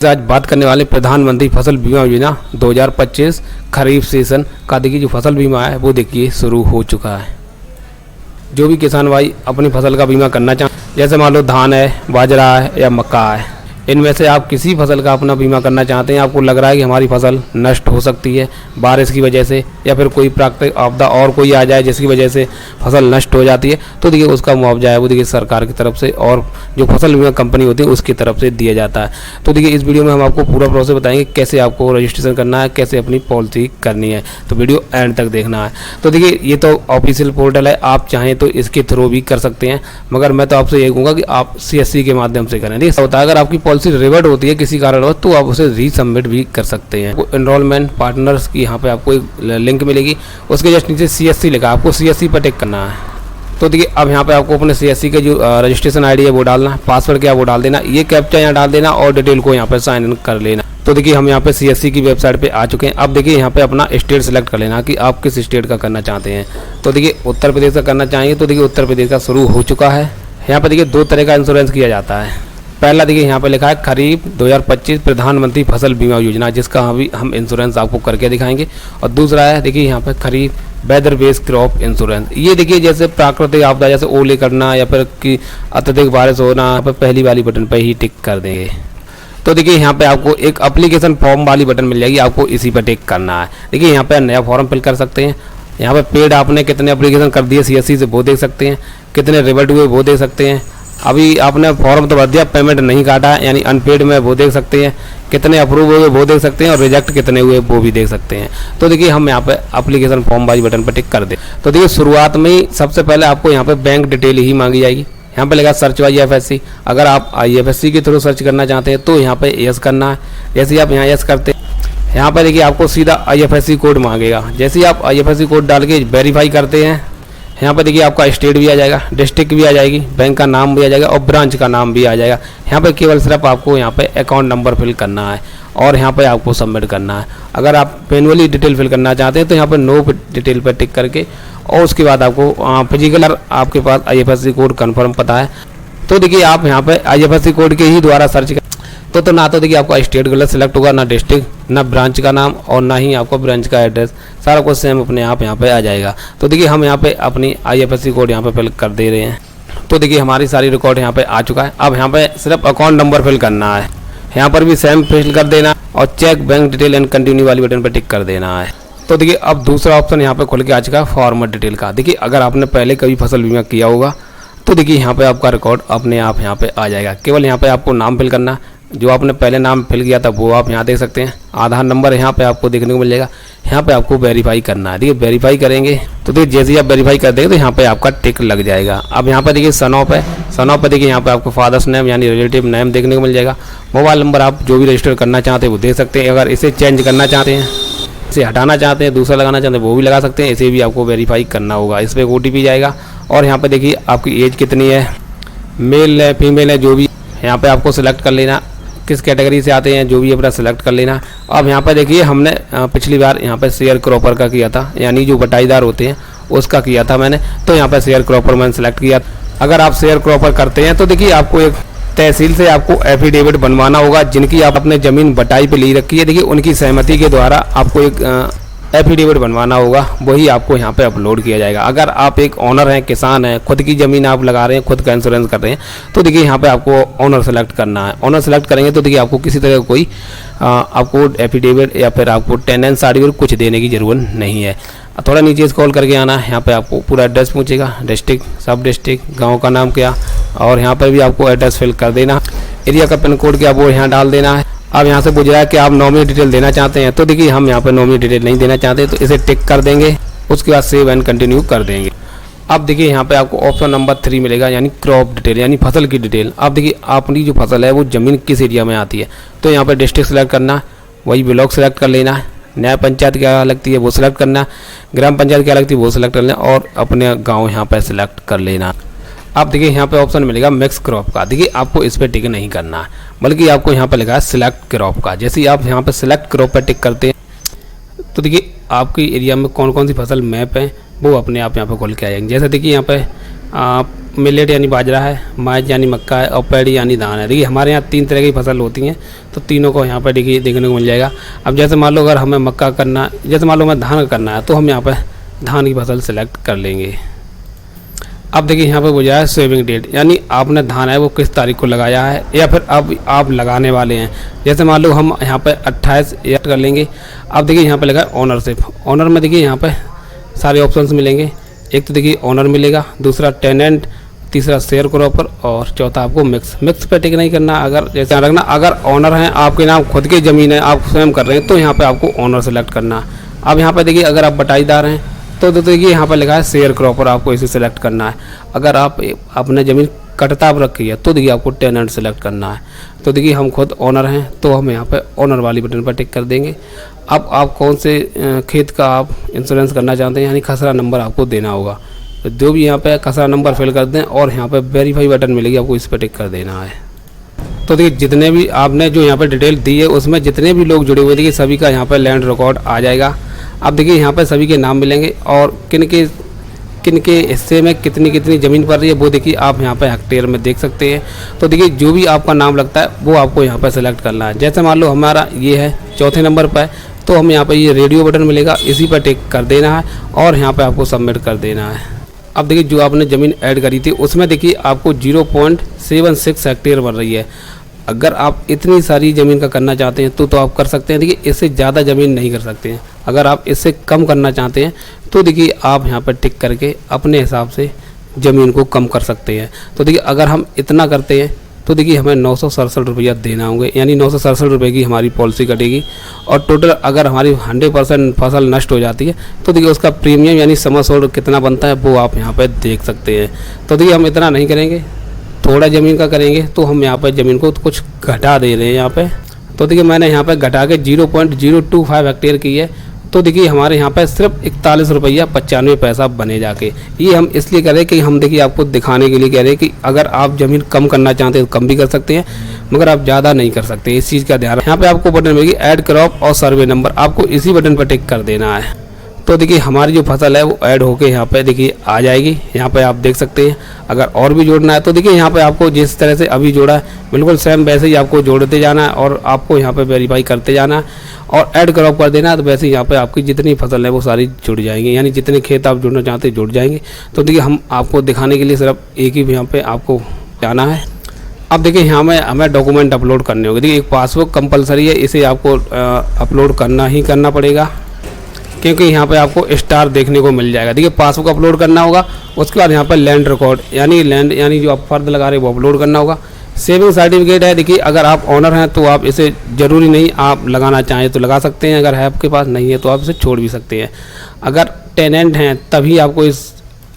आज बात करने वाले प्रधानमंत्री फसल बीमा योजना 2025 खरीफ सीजन का देखिए जो फसल बीमा है वो देखिए शुरू हो चुका है। जो भी किसान भाई अपनी फसल का बीमा करना चाहें, जैसे मान लो धान है, बाजरा है या मक्का है, इनमें से आप किसी फसल का अपना बीमा करना चाहते हैं, आपको लग रहा है कि हमारी फसल नष्ट हो सकती है बारिश की वजह से या फिर कोई प्राकृतिक आपदा और कोई आ जाए जिसकी वजह से फसल नष्ट हो जाती है, तो देखिए उसका मुआवजा है वो देखिए सरकार की तरफ से और जो फसल बीमा कंपनी होती है उसकी तरफ से दिया जाता है। तो देखिए इस वीडियो में हम आपको पूरा प्रोसेस बताएंगे कैसे आपको रजिस्ट्रेशन करना है, कैसे अपनी पॉलिसी करनी है, तो वीडियो एंड तक देखना है। तो देखिए ये तो ऑफिशियल पोर्टल है, आप चाहें तो इसके थ्रू भी कर सकते हैं, मगर मैं तो आपसे ये कहूँगा कि आप CSC के माध्यम से करें। देखिए होता है अगर आपकी पॉलिसी रिवर्ट होती है किसी कारणवश तो आप उसे रीसबमिट भी कर सकते हैं। एनरोलमेंट पार्टनर्स की यहाँ पे आपको एक लिंक मिलेगी, उसके जस्ट नीचे CSC लिखा है, आपको CSC पर टिक करना है। तो देखिए अब यहाँ पे आपको अपने CSC के जो रजिस्ट्रेशन ID है वो डालना है, पासवर्ड क्या वो डाल देना, ये कैप्चा यहाँ डाल देना और डिटेल को यहाँ पे साइन इन कर लेना। तो देखिए हम यहाँ पे CSC की वेबसाइट पे आ चुके हैं। अब देखिए यहाँ पे अपना स्टेट सेलेक्ट कर लेना कि आप किस स्टेट का करना चाहते हैं। तो देखिए उत्तर प्रदेश का करना चाहेंगे तो देखिए उत्तर प्रदेश का शुरू हो चुका है। यहाँ पे देखिए दो तरह का इंश्योरेंस किया जाता है। पहला देखिए यहाँ पे लिखा है खरीफ 2025 प्रधानमंत्री फसल बीमा योजना, जिसका अभी हम इंश्योरेंस आपको करके दिखाएंगे। और दूसरा है देखिए यहाँ पे खरीफ वेदर बेस्ड क्रॉप इंश्योरेंस। ये देखिए जैसे प्राकृतिक आपदा जैसे ओले करना या फिर कि अत्यधिक बारिश होना, यहाँ पे पहली वाली बटन पर ही टिक कर देंगे। तो देखिए यहाँ पे आपको एक एप्लीकेशन फॉर्म वाली बटन मिल जाएगी, आपको इसी पर टिक करना है। देखिए यहाँ पे नया फॉर्म फिल कर सकते हैं, यहाँ पे पेड आपने कितने एप्लीकेशन कर दिए CSC से वो देख सकते हैं, कितने रिवर्ट हुए वो देख सकते हैं। अभी आपने फॉर्म तो भर दिया, पेमेंट नहीं काटा है यानी अनपेड में वो देख सकते हैं, कितने अप्रूव हुए वो देख सकते हैं और रिजेक्ट कितने हुए वो भी देख सकते हैं। तो देखिए हम यहाँ पे एप्लीकेशन फॉर्म वाली बटन पर टिक कर दें। तो देखिए शुरुआत में ही सबसे पहले आपको यहाँ पे बैंक डिटेल ही मांगी जाएगी। यहाँ पे लगा सर्च बाई IFSC। अगर आप IFSC के थ्रू सर्च करना चाहते हैं तो यहाँ पे यस करना है। जैसे ही आप यहाँ यस करते हैं, यहाँ पर देखिए आपको सीधा IFSC कोड मांगेगा। जैसे ही आप IFSC कोड डाल के वेरीफाई करते हैं, यहाँ पर देखिए आपका स्टेट भी आ जाएगा, डिस्ट्रिक्ट भी आ जाएगी, बैंक का नाम भी आ जाएगा और ब्रांच का नाम भी आ जाएगा। यहाँ पे केवल सिर्फ आपको यहाँ पे अकाउंट नंबर फिल करना है और यहाँ पे आपको सबमिट करना है। अगर आप मैनुअली डिटेल फिल करना चाहते हैं तो यहाँ पे नो डिटेल पर टिक करके और उसके बाद आपको फिजिकल आपके पास IFSC कोड कन्फर्म पता है तो देखिए आप यहाँ पे IFSC कोड के ही द्वारा सर्च तो ना तो देखिए आपका स्टेट गलत सेलेक्ट होगा, ना डिस्ट्रिक्ट, ना ब्रांच का नाम और ना ही आपको ब्रांच का एड्रेस, सारा कुछ सेम अपने आप यहाँ पे आ जाएगा। तो देखिए हम यहाँ पे अपनी IFSC कोड यहाँ पे फिल कर दे रहे हैं। तो देखिए हमारी सारी रिकॉर्ड यहाँ पे आ चुका है। अब यहाँ पे सिर्फ अकाउंट नंबर फिल करना है, यहाँ पर भी सेम फिल कर देना और cheque bank detail and continue वाली बटन पर टिक कर देना है। तो देखिए अब दूसरा ऑप्शन यहाँ पे खुल के आ चुका है फॉर्मेट डिटेल का। देखिए अगर आपने पहले कभी फसल बीमा किया होगा तो देखिए यहाँ पे आपका रिकॉर्ड अपने आप यहाँ पे आ जाएगा। केवल यहाँ पे आपको नाम फिल करना, जो आपने पहले नाम फिल किया था वो आप यहाँ देख सकते हैं। आधार नंबर यहाँ पे आपको देखने को मिल जाएगा। यहाँ पे आपको वेरीफाई करना है। देखिए वेरीफाई करेंगे तो देखिए जैसे ही आप वेरीफाई कर देंगे तो यहाँ पे आपका टिक लग जाएगा। अब यहाँ पे देखिए सन ऑफ है, सन ऑफ पे देखिए यहाँ पे आपको फादर्स नेम यानी रिलेटिव नेम देखने को मिल जाएगा। मोबाइल नंबर आप जो भी रजिस्टर करना चाहते हैं वो दे सकते हैं। अगर इसे चेंज करना चाहते हैं, इसे हटाना चाहते हैं, दूसरा लगाना चाहते हैं वो भी लगा सकते हैं। इसे भी आपको वेरीफाई करना होगा। इस पर OTP जाएगा और यहाँ पे देखिए आपकी एज कितनी है, मेल है फीमेल है, जो भी यहाँ पे आपको सिलेक्ट कर लेना, किस कैटेगरी से आते हैं जो भी अपना सेलेक्ट कर लेना। अब यहाँ पर देखिए हमने पिछली बार यहाँ पे शेयर क्रॉपर का किया था, यानी जो बटाईदार होते हैं उसका किया था मैंने, तो यहाँ पे शेयर क्रॉपर मैंने सेलेक्ट किया। अगर आप शेयर क्रॉपर करते हैं तो देखिए आपको एक तहसील से आपको एफिडेविट बनवाना होगा, जिनकी आप अपने ज़मीन बटाई पे ली रखी है, देखिए उनकी सहमति के द्वारा आपको एक एफिडेविट बनवाना होगा, वही आपको यहाँ पे अपलोड किया जाएगा। अगर आप एक ऑनर हैं, किसान हैं, खुद की ज़मीन आप लगा रहे हैं, खुद का इंश्योरेंस कर रहे हैं, तो देखिए यहाँ पे आपको ऑनर सेलेक्ट करना है। ऑनर सेलेक्ट करेंगे तो देखिए आपको किसी तरह कोई आपको एफिडेविट या फिर आपको टेनेंस सर्टिफिकेट कुछ देने की ज़रूरत नहीं है। थोड़ा नीचे स्क्रॉल करके आना है, यहाँ पे आपको पूरा एड्रेस पूछेगा, डिस्ट्रिक्ट, सब डिस्ट्रिक्ट, गाँव का नाम क्या, और यहाँ पर भी आपको एड्रेस फिल कर देना। एरिया का पिन कोड क्या वो यहाँ डाल देना है। अब यहाँ से पूछ रहा है कि आप नॉमिनी डिटेल देना चाहते हैं, तो देखिए हम यहाँ पर नॉमिनी डिटेल नहीं देना चाहते तो इसे टिक कर देंगे। उसके बाद सेव एंड कंटिन्यू कर देंगे। अब देखिए यहाँ पे आपको ऑप्शन नंबर 3 मिलेगा यानी क्रॉप डिटेल यानी फसल की डिटेल। अब देखिए अपनी जो फसल है वो ज़मीन किस एरिया में आती है, तो यहाँ पर डिस्ट्रिक्ट सेलेक्ट करना, वही ब्लॉक सेलेक्ट कर लेना है, न्याय पंचायत क्या लगती है वो सिलेक्ट करना, ग्राम पंचायत क्या लगती है वो सिलेक्ट कर लेना और अपने गाँव यहाँ पर सिलेक्ट कर लेना। अब देखिए यहाँ पे ऑप्शन मिलेगा मिक्स क्रॉप का। देखिए आपको इस पर टिक नहीं करना है, बल्कि आपको यहाँ पे लिखा है सिलेक्ट क्रॉप का। जैसे ही आप यहाँ पे सिलेक्ट क्रॉप पर टिक करते हैं तो देखिए आपकी एरिया में कौन कौन सी फसल मैप है वो अपने आप यहाँ पे खोल के आ जाएंगे। जैसे देखिए यहाँ पे मिलेट यानी बाजरा है, माइज यानी मक्का है और पैडी यानी धान है। देखिए हमारे यहाँ 3 तरह की फसल होती हैं, तो तीनों को यहाँ पर देखिए देखने को मिल जाएगा। अब जैसे मान लो अगर हमें मक्का करना, जैसे मान लो हमें धान करना है, तो हम यहाँ पर धान की फसल सेलेक्ट कर लेंगे। अब देखिए यहाँ पे बुझाया सेविंग डेट, यानी आपने धान है वो किस तारीख को लगाया है या फिर अब आप लगाने वाले हैं। जैसे मान लो हम यहाँ पे 28 ऐड कर लेंगे। अब देखिए यहाँ पे लगा ओनरशिप। ओनर में देखिए यहाँ पे सारे ऑप्शंस मिलेंगे। एक तो देखिए ओनर मिलेगा, दूसरा टेनेंट, तीसरा शेयर क्रॉपर और चौथा आपको मिक्स पे टिक नहीं करना। अगर जैसे रखना, अगर ओनर हैं, आपके नाम खुद की ज़मीन है, आप स्वयं कर रहे हैं, तो यहाँ पर आपको ओनर सेलेक्ट करना। अब यहाँ पर देखिए अगर आप बटाईदार हैं तो देखिए यहाँ पर लिखा है शेयर क्रॉपर, आपको इसे सेलेक्ट करना है। अगर आप अपने ज़मीन कटताब रखी है तो देखिए आपको टेनेंट सेलेक्ट करना है। तो देखिए हम खुद ओनर हैं तो हम यहाँ पे ओनर वाली बटन पर टिक कर देंगे। अब आप कौन से खेत का आप इंश्योरेंस करना चाहते हैं, यानी खसरा नंबर आपको देना होगा। तो जो भी यहाँ पे खसरा नंबर फिल कर दें और यहाँ पे वेरीफाई बटन मिलेगी, आपको इस पर टिक कर देना है। तो देखिए जितने भी आपने जो यहाँ पे डिटेल दी है उसमें जितने भी लोग जुड़े हुए देखिए सभी का यहाँ पे लैंड रिकॉर्ड आ जाएगा। अब देखिए यहाँ पे सभी के नाम मिलेंगे और किन के हिस्से में कितनी ज़मीन पड़ रही है वो देखिए आप यहाँ पे हेक्टेयर में देख सकते हैं। तो देखिए जो भी आपका नाम लगता है वो आपको यहाँ पे सेलेक्ट करना है। जैसे मान लो हमारा ये है चौथे नंबर पर, तो हम यहाँ पे ये रेडियो बटन मिलेगा, इसी पर टिक कर देना है और यहाँ पे आपको सबमिट कर देना है। अब देखिए जो आपने ज़मीन ऐड करी थी उसमें देखिए आपको 0.76 हेक्टेयर बन रही है। अगर आप इतनी सारी ज़मीन का करना चाहते हैं तो आप कर सकते हैं। देखिए इससे ज़्यादा ज़मीन नहीं कर सकते हैं। अगर आप इससे कम करना चाहते हैं तो देखिए आप यहाँ पर टिक करके अपने हिसाब से ज़मीन को कम कर सकते हैं। तो देखिए अगर हम इतना करते हैं तो देखिए हमें 967 रुपया देना होंगे, यानी 967 रुपये की हमारी पॉलिसी कटेगी। और टोटल अगर हमारी 100% फसल नष्ट हो जाती है तो देखिए उसका प्रीमियम यानी सम एश्योर्ड कितना बनता है वो आप यहाँ पर देख सकते हैं। तो देखिए हम इतना नहीं करेंगे, थोड़ा ज़मीन का करेंगे। तो हम यहाँ पर ज़मीन को कुछ घटा दे रहे हैं यहाँ पे। तो देखिए मैंने यहाँ पे घटा के 0.025 हेक्टेयर की है। तो देखिए हमारे यहाँ पे सिर्फ 41 रुपया 95 पैसा बने जाके। ये हम इसलिए करें कि हम देखिए आपको दिखाने के लिए कह रहे हैं कि अगर आप ज़मीन कम करना चाहते हैं तो कम भी कर सकते हैं, मगर आप ज़्यादा नहीं कर सकते। इस चीज़ का ध्यान रखें। यहाँ पे आपको बटन मिलेगी ऐड क्रॉप और सर्वे नंबर, आपको इसी बटन पर टिक कर देना है। तो देखिए हमारी जो फसल है वो ऐड होके यहाँ पे देखिए आ जाएगी। यहाँ पे आप देख सकते हैं। अगर और भी जोड़ना है तो देखिए यहाँ पे आपको जिस तरह से अभी जोड़ा है बिल्कुल सेम वैसे ही आपको जोड़ते जाना है और आपको यहाँ पे वेरीफाई करते जाना है और ऐड क्रॉप कर देना है। तो वैसे ही यहाँ पे आपकी जितनी फसल है वो सारी जुड़ जाएंगी, यानी जितने खेत आप जुड़ना चाहते हैं जुड़ जाएंगे। तो देखिए हम आपको दिखाने के लिए सिर्फ एक ही यहाँ पे आपको जाना है। अब देखिए यहाँ में हमें डॉक्यूमेंट अपलोड करने होंगे। देखिए एक पासबुक कंपलसरी है, इसे आपको अपलोड करना ही करना पड़ेगा क्योंकि यहाँ पे आपको स्टार देखने को मिल जाएगा। देखिए पासबुक अपलोड करना होगा, उसके बाद यहाँ पर लैंड रिकॉर्ड यानी जो आप फर्द लगा रहे हैं वो अपलोड करना होगा। सेविंग सर्टिफिकेट है, देखिए अगर आप ऑनर हैं तो आप इसे ज़रूरी नहीं, आप लगाना चाहें तो लगा सकते हैं, अगर है आपके पास नहीं है तो आप इसे छोड़ भी सकते हैं। अगर टेनेंट हैं तभी आपको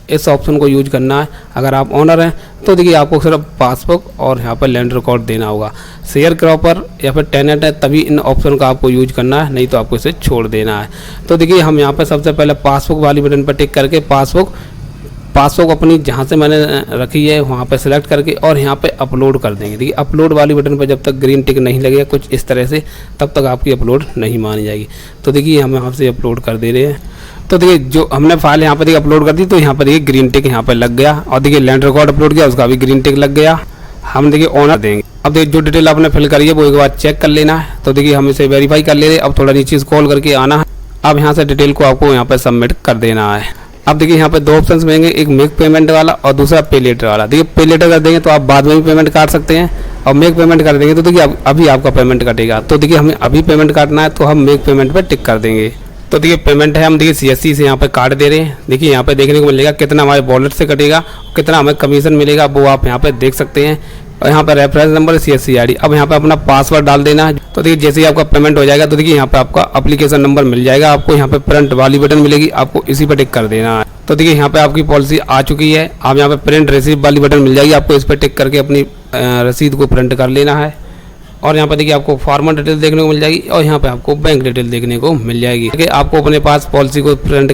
इस ऑप्शन को यूज करना है। अगर आप ऑनर हैं तो देखिए आपको सिर्फ पासबुक और यहाँ पर लैंड रिकॉर्ड देना होगा। शेयर क्रॉपर या फिर टेनेंट है तभी इन ऑप्शन का आपको यूज करना है, नहीं तो आपको इसे छोड़ देना है। तो देखिए हम यहाँ पर सबसे पहले पासबुक वाली बटन पर टिक करके पासबुक अपनी जहाँ से मैंने रखी है वहाँ पे सिलेक्ट करके और यहाँ पे अपलोड कर देंगे। देखिए अपलोड वाली बटन पर जब तक ग्रीन टिक नहीं लगेगा कुछ इस तरह से, तब तक आपकी अपलोड नहीं मानी जाएगी। तो देखिए हम यहाँ से अपलोड कर दे रहे हैं। तो देखिए जो हमने फाइल यहाँ पर देखिए अपलोड कर दी तो यहाँ पर देखिए ग्रीन टिक यहाँ पर लग गया और देखिए लैंड रिकॉर्ड अपलोड किया उसका भी ग्रीन टिक लग गया। हम देखिए ऑनर देंगे। अब देखिए जो डिटेल आपने फिल करी है वो एक बार चेक कर लेना है। तो देखिए हम इसे वेरीफाई कर ले रहे हैं। अब थोड़ा नीचे स्क्रॉल करके आना है। अब यहाँ से डिटेल को आपको यहाँ पर सबमिट कर देना है। अब देखिए यहाँ पे 2 ऑप्शंस मिलेंगे, एक मेक पेमेंट वाला और दूसरा पे लेटर वाला। देखिए पे लेटर कर देंगे तो आप बाद में भी पेमेंट काट सकते हैं और मेक पेमेंट कर देंगे तो देखिए अभी आपका पेमेंट कटेगा। तो देखिए हमें अभी पेमेंट काटना है तो हम मेक पेमेंट पर टिक कर देंगे। तो देखिए पेमेंट है, हम देखिए CSC से यहाँ पे काट दे रहे हैं। देखिए यहाँ पे देखने को मिलेगा कितना हमारे वॉलेट से कटेगा, कितना हमें कमीशन मिलेगा वो आप यहाँ पे देख सकते हैं। और यहाँ पर रेफरेंस नंबर CSC ID। अब यहाँ पे अपना पासवर्ड डाल देना है। तो देखिए जैसे ही आपका पेमेंट हो जाएगा तो देखिए यहाँ पे आपका एप्लीकेशन नंबर मिल जाएगा। आपको यहाँ पे प्रिंट वाली बटन मिलेगी, आपको इसी पर टिक कर देना है। तो देखिए यहाँ पे आपकी पॉलिसी आ चुकी है। आप यहाँ पे प्रिंट रिसीव वाली बटन मिल जाएगी, आपको इस पर टिक करके अपनी रसीद को प्रिंट कर लेना है। और यहाँ पर देखिए आपको फार्मर डिटेल देखने को मिल जाएगी और यहाँ पे आपको बैंक डिटेल देखने को मिल जाएगी। आपको अपने पास पॉलिसी को प्रिंट